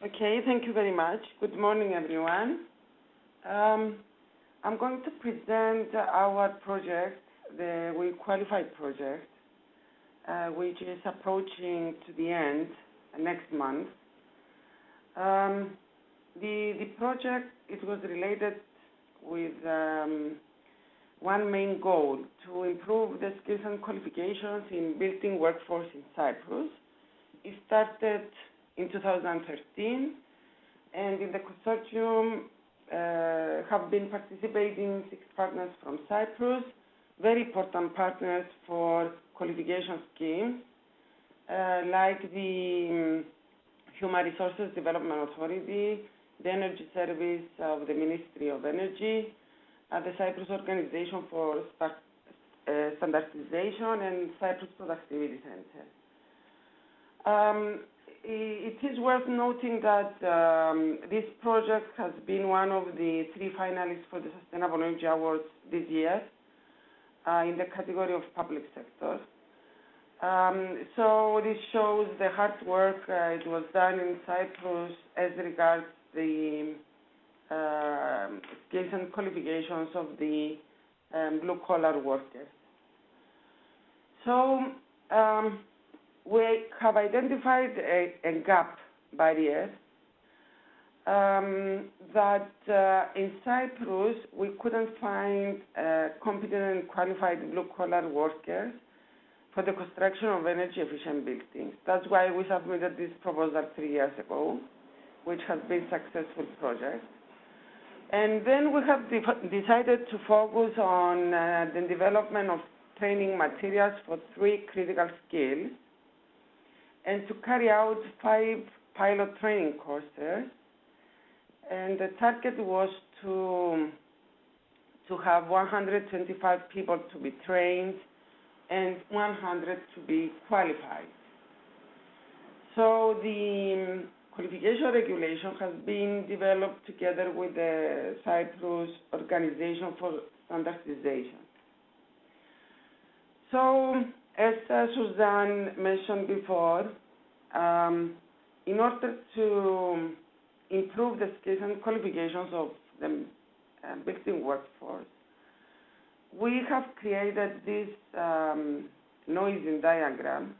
Okay, thank you very much. Good morning, everyone. I'm going to present our project, the We Qualify project, which is approaching to the end next month. The project, it was related with one main goal, to improve the skills and qualifications in building workforce in Cyprus. It started in 2013, and in the consortium have been participating 6 partners from Cyprus, very important partners for qualification schemes, like the Human Resources Development Authority, the Energy Service of the Ministry of Energy, the Cyprus Organization for Standardization, and Cyprus Productivity Center. It is worth noting that this project has been one of the 3 finalists for the Sustainable Energy Awards this year in the category of public sector. So this shows the hard work it was done in Cyprus as regards the skills and qualifications of the blue-collar workers. So we have identified a gap barrier that in Cyprus we couldn't find competent and qualified blue-collar workers for the construction of energy-efficient buildings. That's why we submitted this proposal 3 years ago, which has been a successful project. And then we have decided to focus on the development of training materials for 3 critical skills, and to carry out 5 pilot training courses. And the target was to have 125 people to be trained and 100 to be qualified. So the qualification regulation has been developed together with the Cyprus Organization for Standardization. So, as Suzanne mentioned before, in order to improve the skills and qualifications of the building workforce, we have created this noisy diagram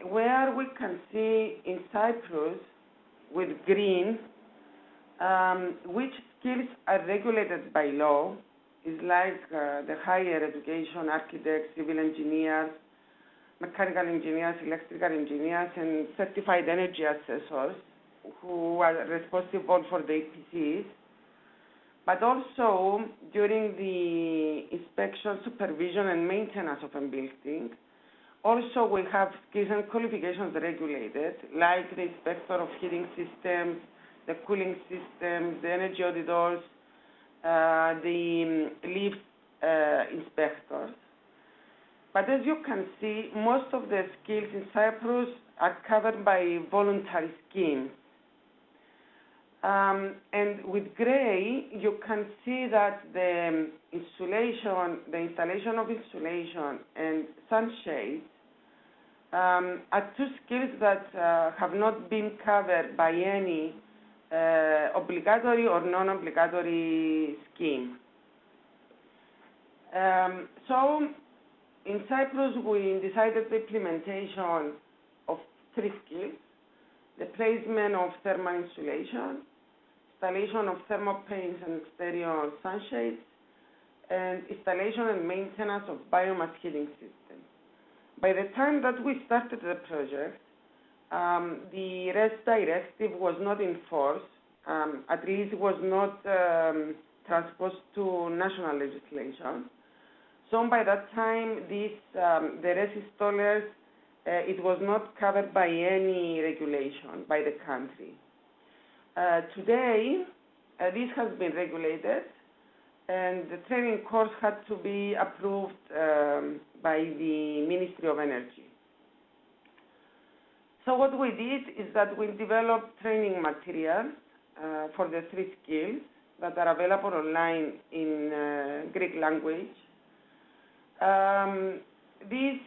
where we can see in Cyprus with green which skills are regulated by law, is like the higher education, architects, civil engineers, mechanical engineers, electrical engineers, and certified energy assessors who are responsible for the EPCs. But also, during the inspection, supervision, and maintenance of a building, also we have skills and qualifications regulated, like the inspector of heating systems, the cooling systems, the energy auditors, the lift inspectors. But as you can see, most of the skills in Cyprus are covered by voluntary schemes. And with gray, you can see that the installation of insulation and sunshades are 2 skills that have not been covered by any obligatory or non-obligatory scheme. So in Cyprus, we decided the implementation of 3 skills: the placement of thermal insulation, installation of thermal panes and exterior sunshades, and installation and maintenance of biomass heating systems. By the time that we started the project, the REST directive was not in force, at least it was not transposed to national legislation. So by that time, the REST installers, it was not covered by any regulation by the country. Today, this has been regulated, and the training course had to be approved by the Ministry of Energy. So what we did is that we developed training materials for the 3 skills that are available online in Greek language. These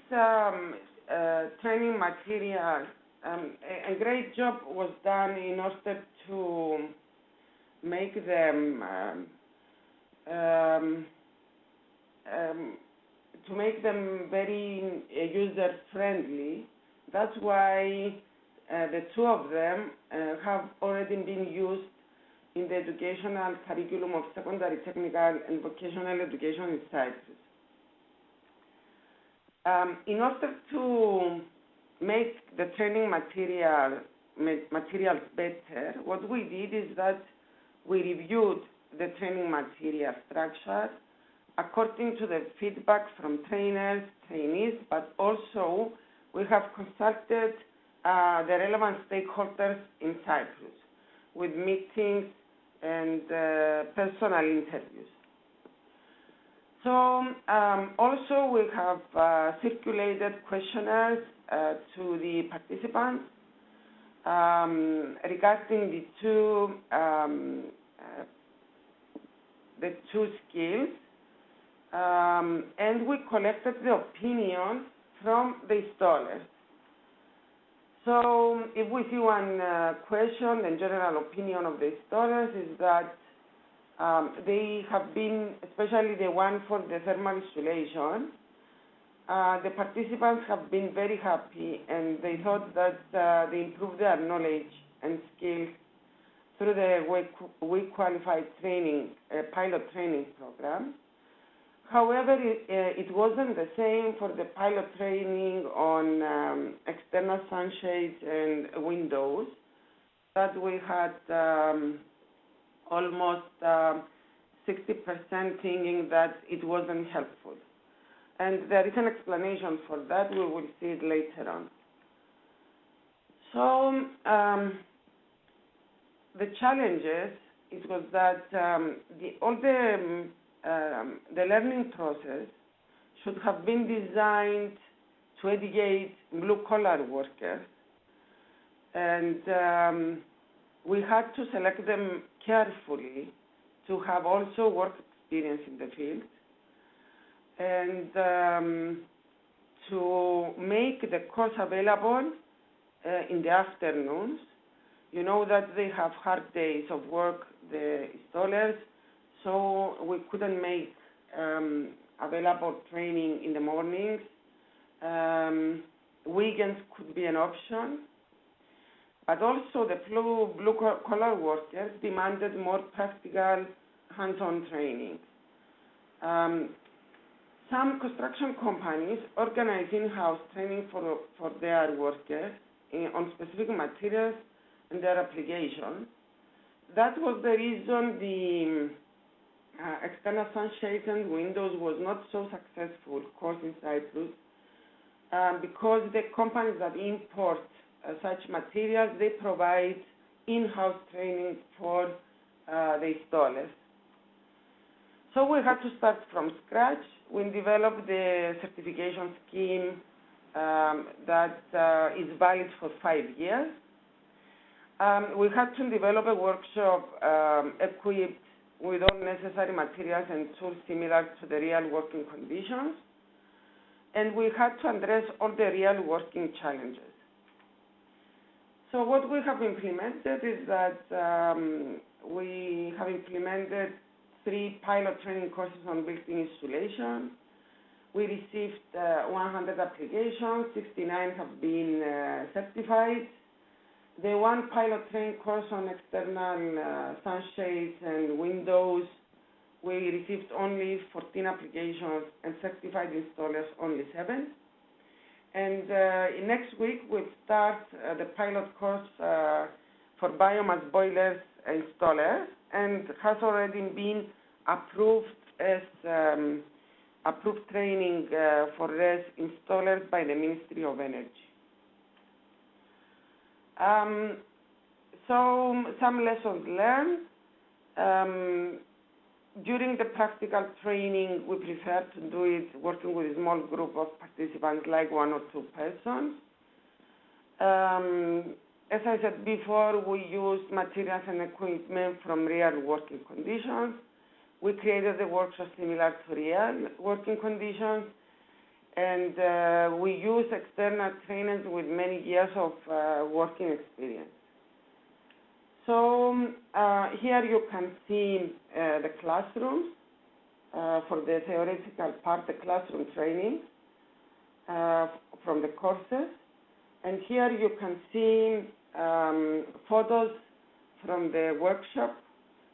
training materials a great job was done in order to make them very user friendly. That's why the two of them have already been used in the educational curriculum of secondary, technical, and vocational education in Cyprus. In order to make the training materials better, what we did is that we reviewed the training material structure according to the feedback from trainers, trainees, but also we have consulted the relevant stakeholders in Cyprus with meetings and personal interviews. So also we have circulated questionnaires to the participants regarding the two skills, and we collected the opinions from the installers. So if we see one question, the general opinion of the installers is that they have been, especially the one for the thermal insulation, the participants have been very happy, and they thought that they improved their knowledge and skills through the We Qualified training, pilot training program. However, it wasn't the same for the pilot training on external sunshades and windows, that we had almost 60% thinking that it wasn't helpful. And there is an explanation for that. We will see it later on. So the challenges, it was that the learning process should have been designed to educate blue-collar workers, and we had to select them carefully to have also work experience in the field, and to make the course available in the afternoons. You know that they have hard days of work, the installers, so we couldn't make available training in the mornings. Weekends could be an option, but also the blue-collar workers demanded more practical, hands-on training. Some construction companies organize in-house training for their workers on specific materials and their applications. That was the reason the external sunshades and windows was not so successful course in Cyprus, because the companies that import such materials, they provide in-house training for the installers. So we had to start from scratch. We developed the certification scheme that is valid for 5 years. We had to develop a workshop equipped with all necessary materials and tools similar to the real working conditions. And we had to address all the real working challenges. So what we have implemented is that we have implemented 3 pilot training courses on building insulation. We received 100 applications, 69 have been certified. The 1 pilot training course on external sunshades and windows, we received only 14 applications, and certified installers only 7. And next week we'll start the pilot course for biomass boilers installers, and has already been approved as approved training for RES installers by the Ministry of Energy. So some lessons learned. During the practical training, we prefer to do it working with a small group of participants, like 1 or 2 persons. As I said before, we used materials and equipment from real working conditions. We created the workshop similar to real working conditions, and we use external trainers with many years of working experience. So here you can see the classrooms for the theoretical part, the classroom training from the courses. And here you can see photos from the workshop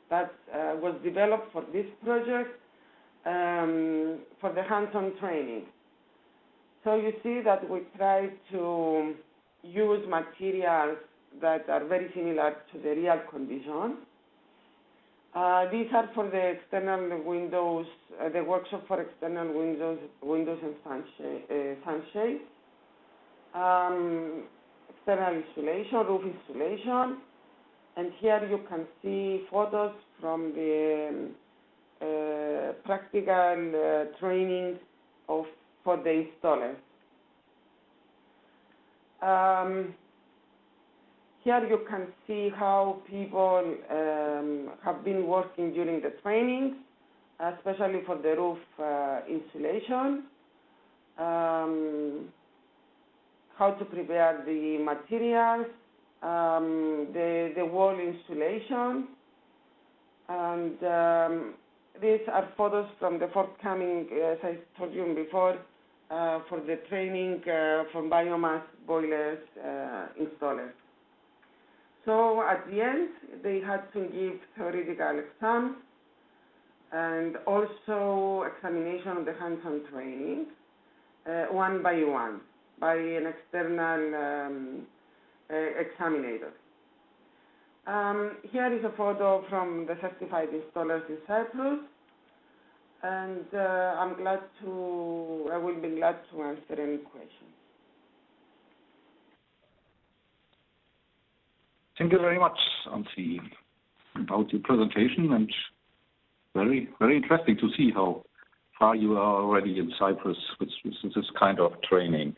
that was developed for this project for the hands-on training. So you see that we try to use materials that are very similar to the real conditions. These are for the external windows, the workshop for external windows and sunshades, external insulation, roof insulation, and here you can see photos from the practical training for the installers. Here you can see how people have been working during the trainings, especially for the roof insulation, how to prepare the materials, the wall insulation, and these are photos from the forthcoming, as I told you before, for the training for biomass boilers installers. So at the end, they had to give theoretical exams and also examination of the hands-on training, one by one, by an external examiner. Here is a photo from the certified installers in Cyprus, and I will be glad to answer any questions. Thank you very much, Anthi, about your presentation, and very, very interesting to see how far you are already in Cyprus with this kind of training.